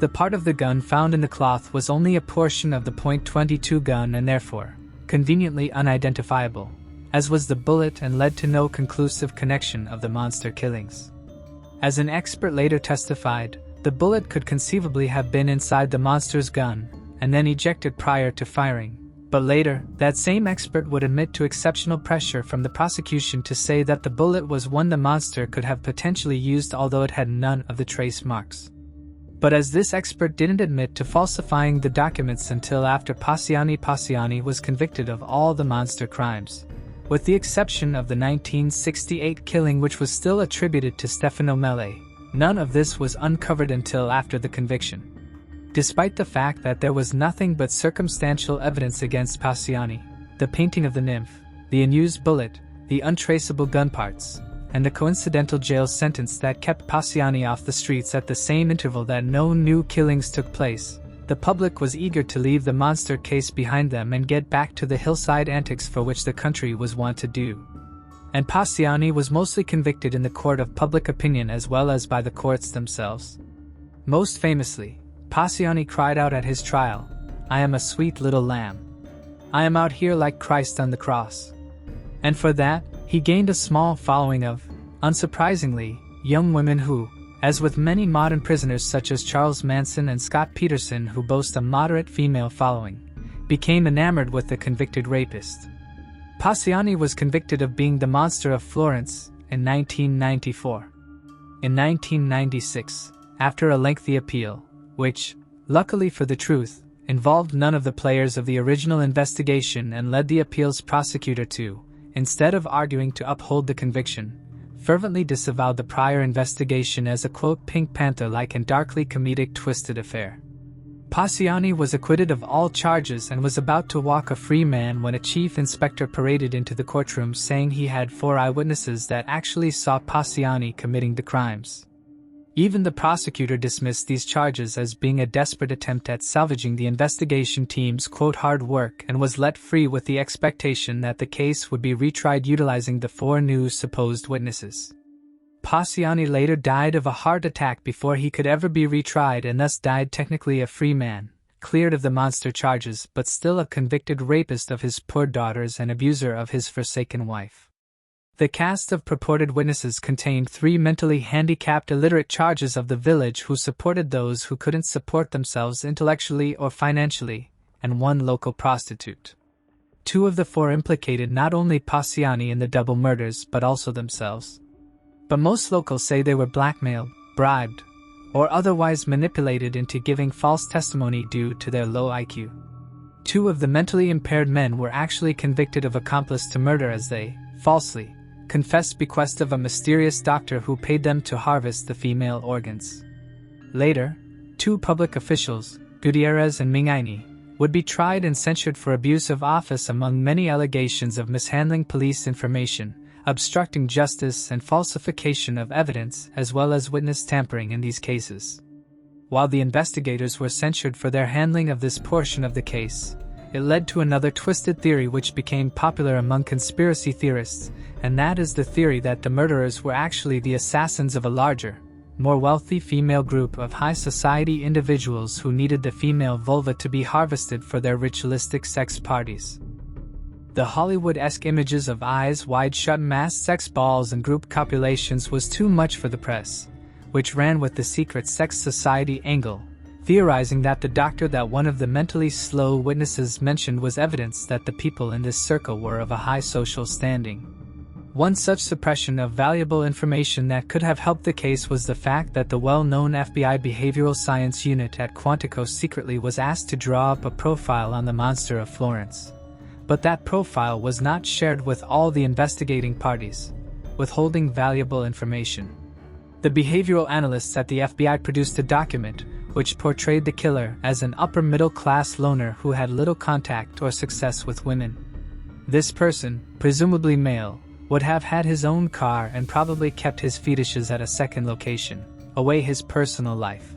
The part of the gun found in the cloth was only a portion of the .22 gun and therefore conveniently unidentifiable, as was the bullet, and led to no conclusive connection of the monster killings. As an expert later testified, the bullet could conceivably have been inside the monster's gun and then ejected prior to firing, but later, that same expert would admit to exceptional pressure from the prosecution to say that the bullet was one the monster could have potentially used, although it had none of the trace marks. But as this expert didn't admit to falsifying the documents until after Passiani was convicted of all the monster crimes, with the exception of the 1968 killing which was still attributed to Stefano Mele, none of this was uncovered until after the conviction. Despite the fact that there was nothing but circumstantial evidence against Passiani, the painting of the nymph, the unused bullet, the untraceable gun parts, and the coincidental jail sentence that kept Passiani off the streets at the same interval that no new killings took place, the public was eager to leave the monster case behind them and get back to the hillside antics for which the country was wont to do. And Passiani was mostly convicted in the court of public opinion as well as by the courts themselves. Most famously, Passiani cried out at his trial, "I am a sweet little lamb. I am out here like Christ on the cross." And for that, he gained a small following of, unsurprisingly, young women who, as with many modern prisoners such as Charles Manson and Scott Peterson who boast a moderate female following, became enamored with the convicted rapist. Passiani was convicted of being the monster of Florence in 1994. In 1996, after a lengthy appeal, which, luckily for the truth, involved none of the players of the original investigation and led the appeals prosecutor to, instead of arguing to uphold the conviction, fervently disavowed the prior investigation as a quote Pink Panther-like and darkly comedic twisted affair. Passiani was acquitted of all charges and was about to walk a free man when a chief inspector paraded into the courtroom saying he had 4 eyewitnesses that actually saw Passiani committing the crimes. Even the prosecutor dismissed these charges as being a desperate attempt at salvaging the investigation team's quote hard work and was let free with the expectation that the case would be retried utilizing the 4 new supposed witnesses. Paciani later died of a heart attack before he could ever be retried and thus died technically a free man, cleared of the monster charges but still a convicted rapist of his poor daughters and abuser of his forsaken wife. The cast of purported witnesses contained 3 mentally handicapped illiterate charges of the village who supported those who couldn't support themselves intellectually or financially, and 1 local prostitute. 2 of the 4 implicated not only Paciani in the double murders but also themselves. But most locals say they were blackmailed, bribed, or otherwise manipulated into giving false testimony due to their low IQ. 2 of the mentally impaired men were actually convicted of accomplice to murder as they, falsely, confessed bequest of a mysterious doctor who paid them to harvest the female organs. Later, 2 public officials, Gutierrez and Mingaini, would be tried and censured for abuse of office among many allegations of mishandling police information, obstructing justice and falsification of evidence as well as witness tampering in these cases. While the investigators were censured for their handling of this portion of the case, it led to another twisted theory which became popular among conspiracy theorists, and that is the theory that the murderers were actually the assassins of a larger, more wealthy female group of high society individuals who needed the female vulva to be harvested for their ritualistic sex parties. The Hollywood-esque images of eyes wide shut mass sex balls and group copulations was too much for the press, which ran with the secret sex society angle, theorizing that the doctor that one of the mentally slow witnesses mentioned was evidence that the people in this circle were of a high social standing. One such suppression of valuable information that could have helped the case was the fact that the well-known FBI behavioral science unit at Quantico secretly was asked to draw up a profile on the monster of Florence. But that profile was not shared with all the investigating parties, withholding valuable information. The behavioral analysts at the FBI produced a document which portrayed the killer as an upper-middle-class loner who had little contact or success with women. This person, presumably male, would have had his own car and probably kept his fetishes at a second location, away his personal life.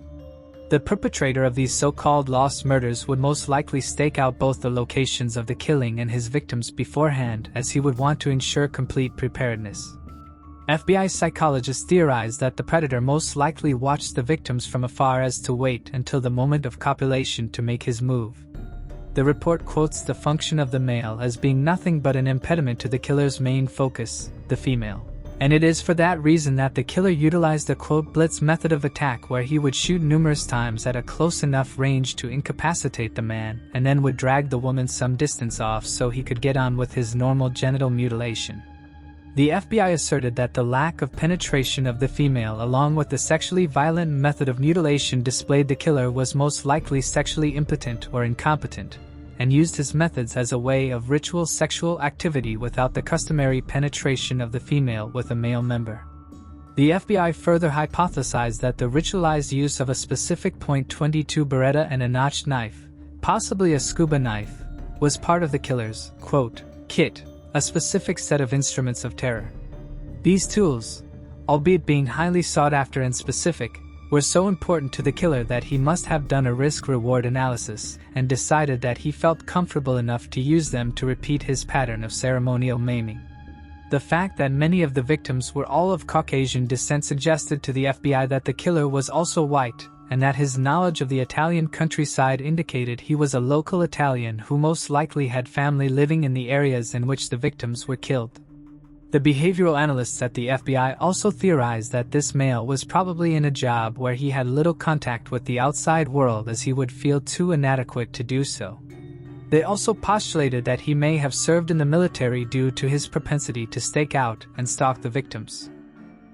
The perpetrator of these so-called lost murders would most likely stake out both the locations of the killing and his victims beforehand, as he would want to ensure complete preparedness. FBI psychologists theorized that the predator most likely watched the victims from afar as to wait until the moment of copulation to make his move. The report quotes the function of the male as being nothing but an impediment to the killer's main focus, the female. And it is for that reason that the killer utilized a quote blitz method of attack where he would shoot numerous times at a close enough range to incapacitate the man and then would drag the woman some distance off so he could get on with his normal genital mutilation. The FBI asserted that the lack of penetration of the female along with the sexually violent method of mutilation displayed the killer was most likely sexually impotent or incompetent, and used his methods as a way of ritual sexual activity without the customary penetration of the female with a male member. The FBI further hypothesized that the ritualized use of a specific .22 Beretta and a notched knife, possibly a scuba knife, was part of the killer's, quote, kit, a specific set of instruments of terror. These tools, albeit being highly sought after and specific, were so important to the killer that he must have done a risk-reward analysis and decided that he felt comfortable enough to use them to repeat his pattern of ceremonial maiming. The fact that many of the victims were all of Caucasian descent suggested to the FBI that the killer was also white, and that his knowledge of the Italian countryside indicated he was a local Italian who most likely had family living in the areas in which the victims were killed. The behavioral analysts at the FBI also theorized that this male was probably in a job where he had little contact with the outside world as he would feel too inadequate to do so. They also postulated that he may have served in the military due to his propensity to stake out and stalk the victims.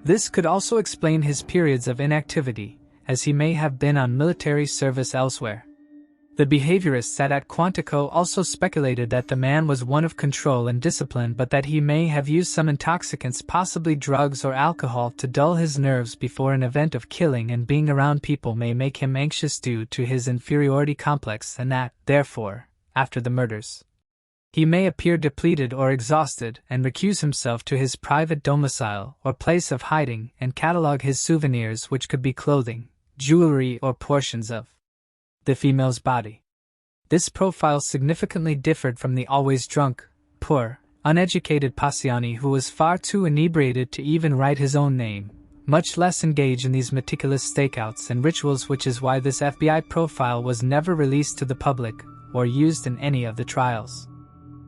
This could also explain his periods of inactivity, as he may have been on military service elsewhere. The behaviorists at Quantico also speculated that the man was one of control and discipline, but that he may have used some intoxicants, possibly drugs or alcohol, to dull his nerves before an event of killing, and being around people may make him anxious due to his inferiority complex, and that, therefore, after the murders, He may appear depleted or exhausted and recuse himself to his private domicile or place of hiding and catalog his souvenirs, which could be clothing, jewelry, or portions of the female's body. This profile significantly differed from the always drunk, poor, uneducated Passiani, who was far too inebriated to even write his own name, much less engage in these meticulous stakeouts and rituals, which is why this FBI profile was never released to the public or used in any of the trials.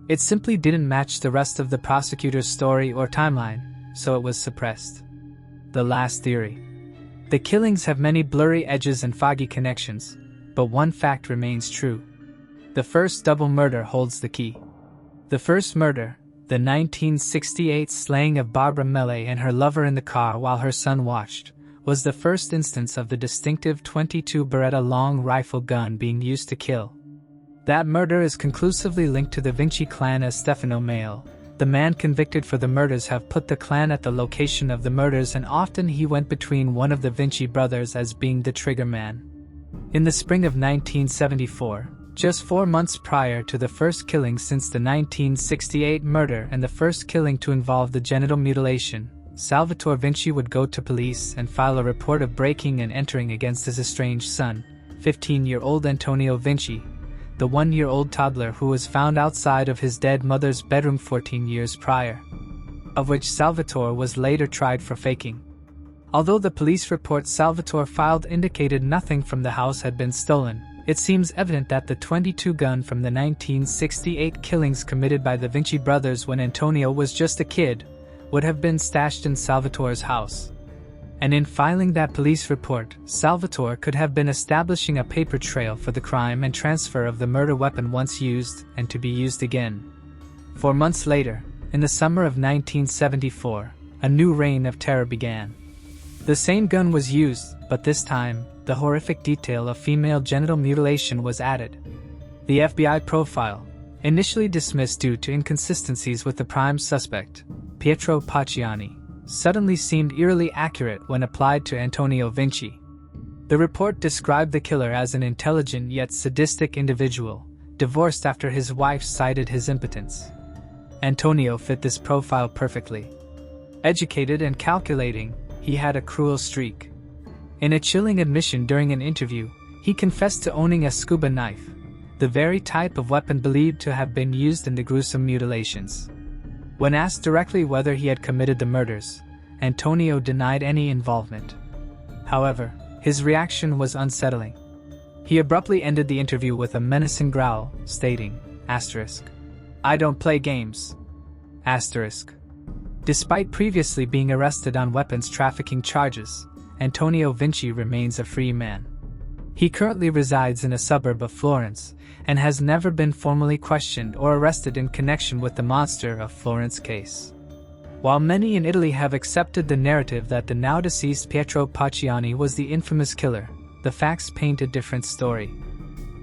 It simply didn't match the rest of the prosecutor's story or timeline, so it was suppressed. The last theory. The killings have many blurry edges and foggy connections, but one fact remains true. The first double murder holds the key. The first murder, the 1968 slaying of Barbara Mele and her lover in the car while her son watched, was the first instance of the distinctive .22 Beretta long rifle gun being used to kill. That murder is conclusively linked to the Vinci clan, as Stefano Mael, the man convicted for the murders, have put the clan at the location of the murders, and often he went between one of the Vinci brothers as being the trigger man. In the spring of 1974, just 4 months prior to the first killing since the 1968 murder and the first killing to involve the genital mutilation, Salvatore Vinci would go to police and file a report of breaking and entering against his estranged son, 15-year-old Antonio Vinci, the 1-year-old toddler who was found outside of his dead mother's bedroom 14 years prior, of which Salvatore was later tried for faking. Although the police report Salvatore filed indicated nothing from the house had been stolen, it seems evident that the .22 gun from the 1968 killings committed by the Vinci brothers when Antonio was just a kid would have been stashed in Salvatore's house. And in filing that police report, Salvatore could have been establishing a paper trail for the crime and transfer of the murder weapon once used and to be used again. 4 months later, in the summer of 1974, a new reign of terror began. The same gun was used, but this time, the horrific detail of female genital mutilation was added. The FBI profile, initially dismissed due to inconsistencies with the prime suspect, Pietro Pacciani, suddenly seemed eerily accurate when applied to Antonio Vinci. The report described the killer as an intelligent yet sadistic individual, divorced after his wife cited his impotence. Antonio fit this profile perfectly. Educated and calculating, he had a cruel streak. In a chilling admission during an interview, he confessed to owning a scuba knife, the very type of weapon believed to have been used in the gruesome mutilations. When asked directly whether he had committed the murders, Antonio denied any involvement. However, his reaction was unsettling. He abruptly ended the interview with a menacing growl, stating, "I don't play games." Despite previously being arrested on weapons trafficking charges, Antonio Vinci remains a free man. He currently resides in a suburb of Florence and has never been formally questioned or arrested in connection with the Monster of Florence case. While many in Italy have accepted the narrative that the now deceased Pietro Pacciani was the infamous killer, the facts paint a different story.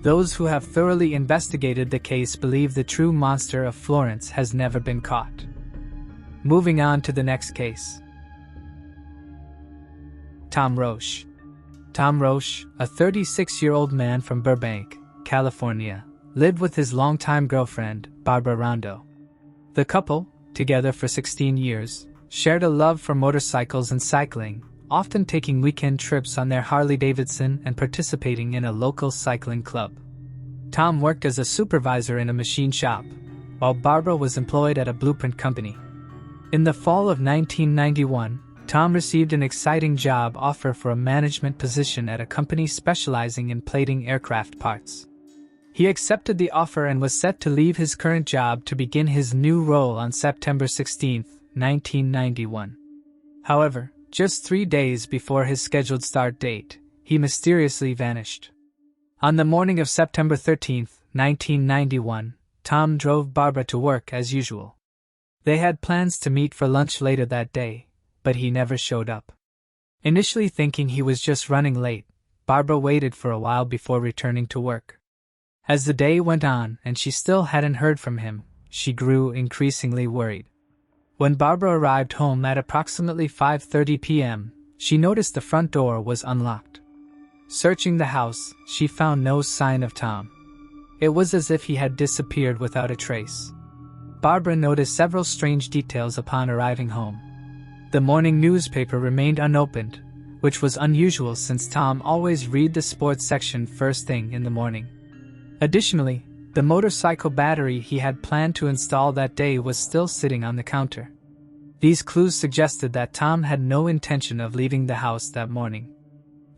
Those who have thoroughly investigated the case believe the true Monster of Florence has never been caught. Moving on to the next case. Tom Roche. Tom Roche, a 36-year-old man from Burbank, California, lived with his longtime girlfriend, Barbara Rondo. The couple, together for 16 years, shared a love for motorcycles and cycling, often taking weekend trips on their Harley-Davidson and participating in a local cycling club. Tom worked as a supervisor in a machine shop, while Barbara was employed at a blueprint company. In the fall of 1991, Tom received an exciting job offer for a management position at a company specializing in plating aircraft parts. He accepted the offer and was set to leave his current job to begin his new role on September 16, 1991. However, just 3 days before his scheduled start date, he mysteriously vanished. On the morning of September 13, 1991, Tom drove Barbara to work as usual. They had plans to meet for lunch later that day, but he never showed up. Initially thinking he was just running late, Barbara waited for a while before returning to work. As the day went on and she still hadn't heard from him, she grew increasingly worried. When Barbara arrived home at approximately 5:30 p.m., she noticed the front door was unlocked. Searching the house, she found no sign of Tom. It was as if he had disappeared without a trace. Barbara noticed several strange details upon arriving home. The morning newspaper remained unopened, which was unusual since Tom always read the sports section first thing in the morning. Additionally, the motorcycle battery he had planned to install that day was still sitting on the counter. These clues suggested that Tom had no intention of leaving the house that morning.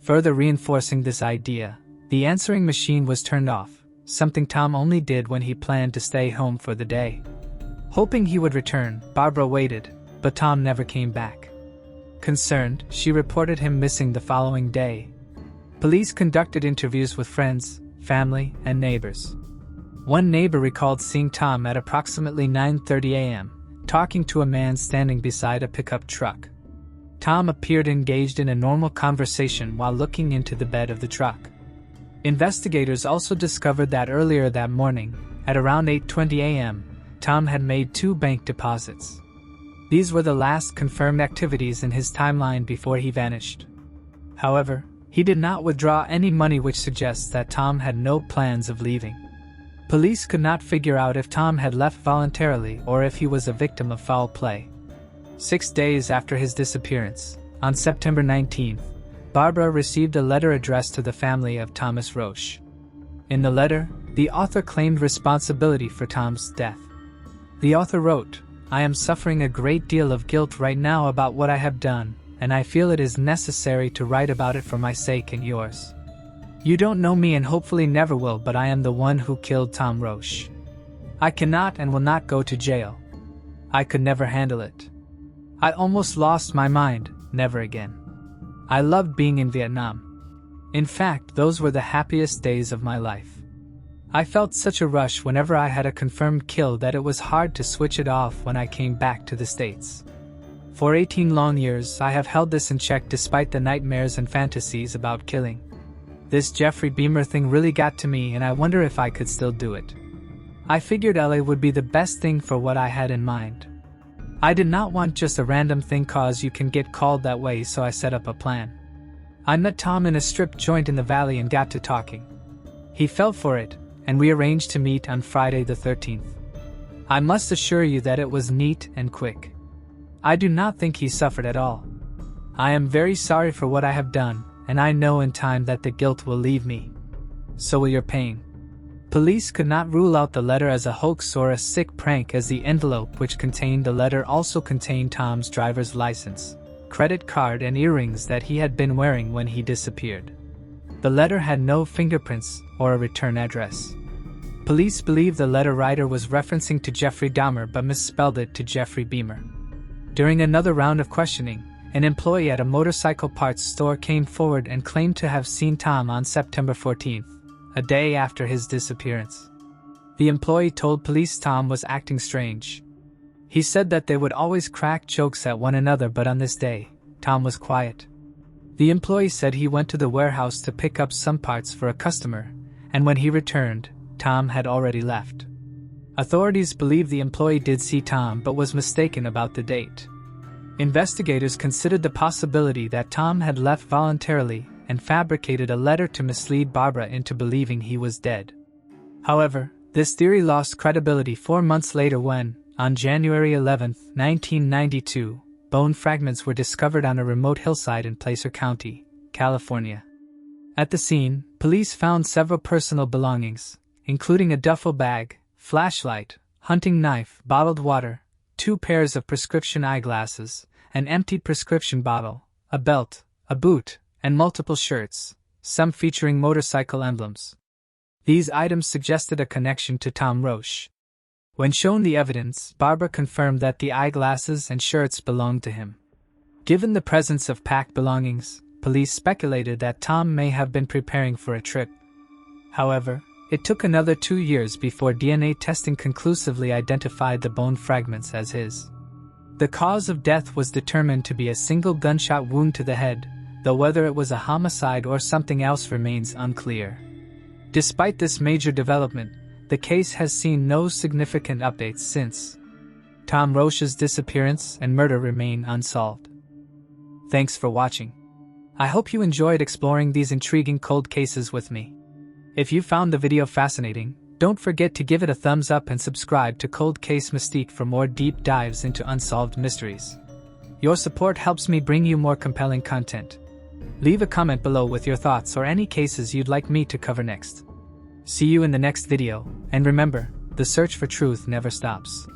Further reinforcing this idea, the answering machine was turned off, something Tom only did when he planned to stay home for the day. Hoping he would return, Barbara waited, but Tom never came back. Concerned, she reported him missing the following day. Police conducted interviews with friends, family, and neighbors. One neighbor recalled seeing Tom at approximately 9:30 a.m., talking to a man standing beside a pickup truck. Tom appeared engaged in a normal conversation while looking into the bed of the truck. Investigators also discovered that earlier that morning, at around 8:20 a.m., Tom had made 2 bank deposits. These were the last confirmed activities in his timeline before he vanished. However, he did not withdraw any money, which suggests that Tom had no plans of leaving. Police could not figure out if Tom had left voluntarily or if he was a victim of foul play. 6 days after his disappearance, on September 19th, Barbara received a letter addressed to the family of Thomas Roche. In the letter, the author claimed responsibility for Tom's death. The author wrote, "I am suffering a great deal of guilt right now about what I have done, and I feel it is necessary to write about it for my sake and yours. You don't know me and hopefully never will, but I am the one who killed Tom Roche. I cannot and will not go to jail. I could never handle it. I almost lost my mind, never again. I loved being in Vietnam. In fact, those were the happiest days of my life. I felt such a rush whenever I had a confirmed kill that it was hard to switch it off when I came back to the States. For 18 long years I have held this in check despite the nightmares and fantasies about killing. This Jeffrey Beamer thing really got to me, and I wonder if I could still do it. I figured LA would be the best thing for what I had in mind. I did not want just a random thing, cause you can get called that way, so I set up a plan. I met Tom in a strip joint in the valley and got to talking. He fell for it, and we arranged to meet on Friday the 13th. I must assure you that it was neat and quick. I do not think he suffered at all. I am very sorry for what I have done, and I know in time that the guilt will leave me. So will your pain." Police could not rule out the letter as a hoax or a sick prank, as the envelope which contained the letter also contained Tom's driver's license, credit card, and earrings that he had been wearing when he disappeared. The letter had no fingerprints or a return address. Police believe the letter writer was referencing to Jeffrey Dahmer but misspelled it to Jeffrey Beamer. During another round of questioning, an employee at a motorcycle parts store came forward and claimed to have seen Tom on September 14th, a day after his disappearance. The employee told police Tom was acting strange. He said that they would always crack jokes at one another, but on this day, Tom was quiet. The employee said he went to the warehouse to pick up some parts for a customer, and when he returned, Tom had already left. Authorities believe the employee did see Tom but was mistaken about the date. Investigators considered the possibility that Tom had left voluntarily and fabricated a letter to mislead Barbara into believing he was dead. However, this theory lost credibility 4 months later when, on January 11, 1992, bone fragments were discovered on a remote hillside in Placer County, California. At the scene, police found several personal belongings, including a duffel bag, flashlight, hunting knife, bottled water, 2 pairs of prescription eyeglasses, an emptied prescription bottle, a belt, a boot, and multiple shirts, some featuring motorcycle emblems. These items suggested a connection to Tom Roche. When shown the evidence, Barbara confirmed that the eyeglasses and shirts belonged to him. Given the presence of packed belongings, police speculated that Tom may have been preparing for a trip. However, it took another 2 years before DNA testing conclusively identified the bone fragments as his. The cause of death was determined to be a single gunshot wound to the head, though whether it was a homicide or something else remains unclear. Despite this major development, the case has seen no significant updates since. Tom Roche's disappearance and murder remain unsolved. Thanks for watching. I hope you enjoyed exploring these intriguing cold cases with me. If you found the video fascinating, Don't forget to give it a thumbs up and subscribe to Cold Case Mystique for more deep dives into unsolved mysteries. Your support helps me bring you more compelling content. Leave a comment below with your thoughts or any cases you'd like me to cover next. See you in the next video, and remember, the search for truth never stops.